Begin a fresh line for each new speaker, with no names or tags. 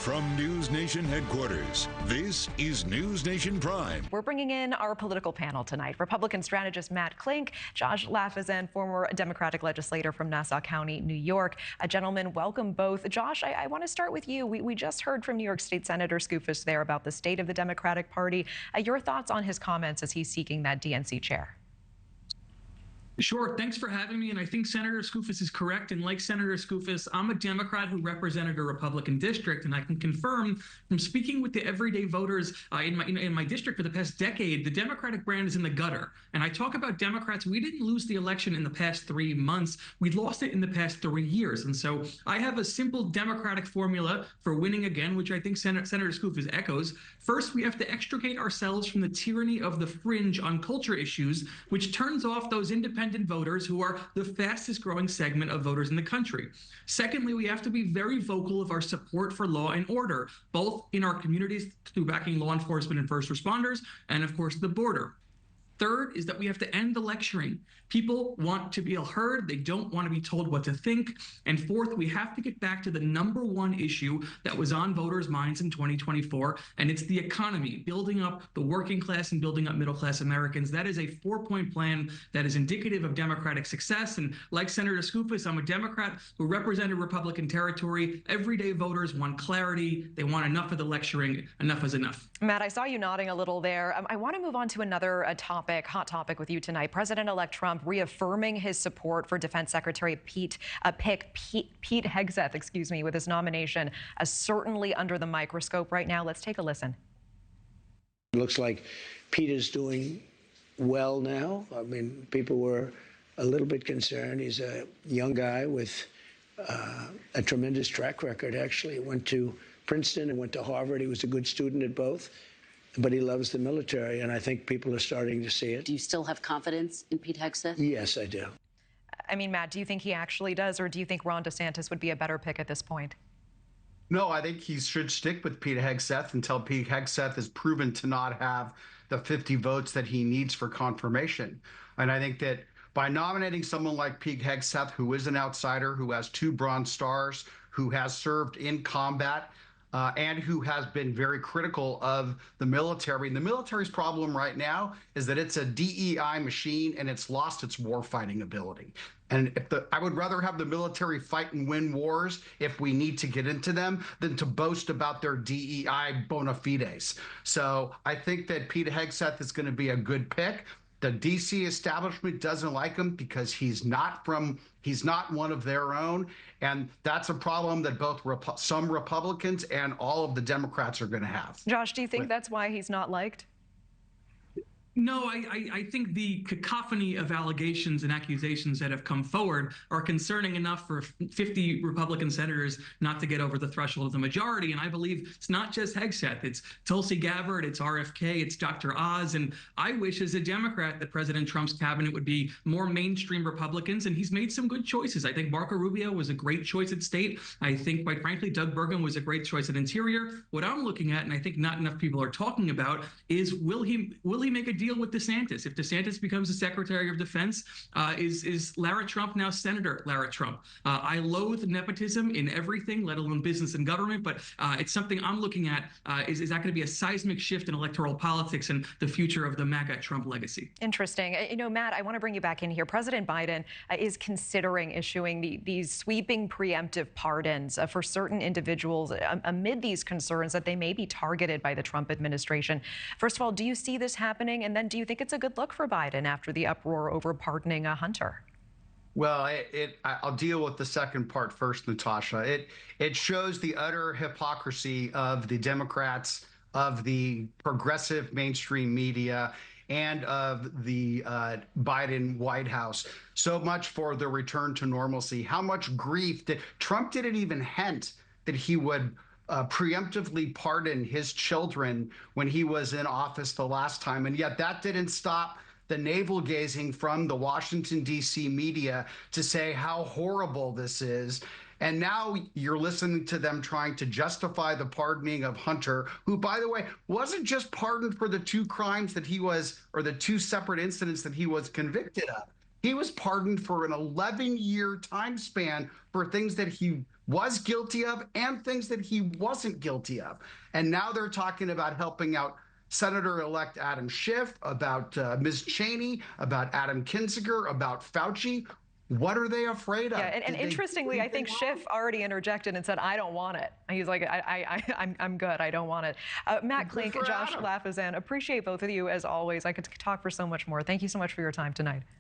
From NewsNation headquarters, this is NewsNation Prime.
We're bringing in our political panel tonight. Republican strategist Matt Klink, Josh Lafazan, former Democratic legislator from Nassau County, New York. Gentlemen, welcome both. Josh, I want to start with you. We just heard from New York State Senator Skoufis there about the state of the Democratic Party. Your thoughts on his comments as he's seeking that DNC chair?
Sure. Thanks for having me. And I think Senator Skoufis is correct. And like Senator Skoufis, I'm a Democrat who represented a Republican district. And I can confirm from speaking with the everyday voters in my district for the past decade, the Democratic brand is in the gutter. And I talk about Democrats. We didn't lose the election in the past 3 months. We lost it in the past 3 years. And so I have a simple Democratic formula for winning again, which I think Senator Skoufis echoes. First, we have to extricate ourselves from the tyranny of the fringe on culture issues, which turns off those independent voters who are the fastest growing segment of voters in the country. Secondly, we have to be very vocal of our support for law and order, both in our communities through backing law enforcement and first responders, and of course the border. Third is that we have to end the lecturing. People want to be heard. They don't want to be told what to think. And fourth, we have to get back to the #1 issue that was on voters' minds in 2024, and it's the economy, building up the working class and building up middle-class Americans. That is a 4-point plan that is indicative of Democratic success. And like Senator Skoufis, I'm a Democrat who represented Republican territory. Everyday voters want clarity. They want enough of the lecturing. Enough is enough.
Matt, I saw you nodding a little there. I want to move on to another hot topic with you tonight. President-elect Trump reaffirming his support for Defense Secretary Pete Hegseth, with his nomination, certainly under the microscope right now. Let's take a listen.
It looks like Pete is doing well now. I mean, people were a little bit concerned. He's a young guy with a tremendous track record, actually. He went to Princeton and went to Harvard. He was a good student at both. But he loves the military, and I think people are starting to see it.
Do you still have confidence in Pete Hegseth?
Yes, I do.
I mean, Matt, do you think he actually does, or do you think Ron DeSantis would be a better pick at this point?
No, I think he should stick with Pete Hegseth until Pete Hegseth is proven to not have the 50 votes that he needs for confirmation. And I think that by nominating someone like Pete Hegseth, who is an outsider, who has 2 Bronze Stars, who has served in combat, and who has been very critical of the military. And the military's problem right now is that it's a DEI machine and it's lost its warfighting ability. And I would rather have the military fight and win wars if we need to get into them than to boast about their DEI bona fides. So I think that Pete Hegseth is going to be a good pick. The DC establishment doesn't like him because he's not one of their own. And that's a problem that both some Republicans and all of the Democrats are going to have.
Josh, do you think that's why he's not liked?
No, I think the cacophony of allegations and accusations that have come forward are concerning enough for 50 Republican senators not to get over the threshold of the majority. And I believe it's not just Hegseth. It's Tulsi Gabbard, it's RFK, it's Dr. Oz. And I wish as a Democrat that President Trump's cabinet would be more mainstream Republicans. And he's made some good choices. I think Marco Rubio was a great choice at State. I think, quite frankly, Doug Burgum was a great choice at Interior. What I'm looking at, and I think not enough people are talking about, is will he make a deal with DeSantis? If DeSantis becomes the Secretary of Defense, is Lara Trump now Senator Lara Trump? I loathe nepotism in everything, let alone business and government, but it's something I'm looking at. Is that going to be a seismic shift in electoral politics and the future of the MAGA Trump legacy?
Interesting. You know, Matt, I want to bring you back in here. President Biden is considering issuing these sweeping preemptive pardons for certain individuals amid these concerns that they may be targeted by the Trump administration. First of all, do you see this happening? And then do you think it's a good look for Biden after the uproar over pardoning Hunter?
Well, I'll deal with the second part first, Natasha. It shows the utter hypocrisy of the Democrats, of the progressive mainstream media, and of the Biden White House. So much for the return to normalcy. How much grief did Trump didn't even hint that he would preemptively pardon his children when he was in office the last time. And yet that didn't stop the navel gazing from the Washington, D.C. media to say how horrible this is. And now you're listening to them trying to justify the pardoning of Hunter, who, by the way, wasn't just pardoned for the 2 crimes that he was, or the 2 separate incidents that he was convicted of. He was pardoned for an 11-year time span for things that he was guilty of and things that he wasn't guilty of. And now they're talking about helping out Senator-elect Adam Schiff, about Ms. Cheney, about Adam Kinzinger, about Fauci. What are they afraid of?
Yeah, and interestingly, I think Schiff already interjected and said, "I don't want it." He's like, "I'm good. I don't want it." Matt Klink, Josh Lafazan, appreciate both of you as always. I could talk for so much more. Thank you so much for your time tonight.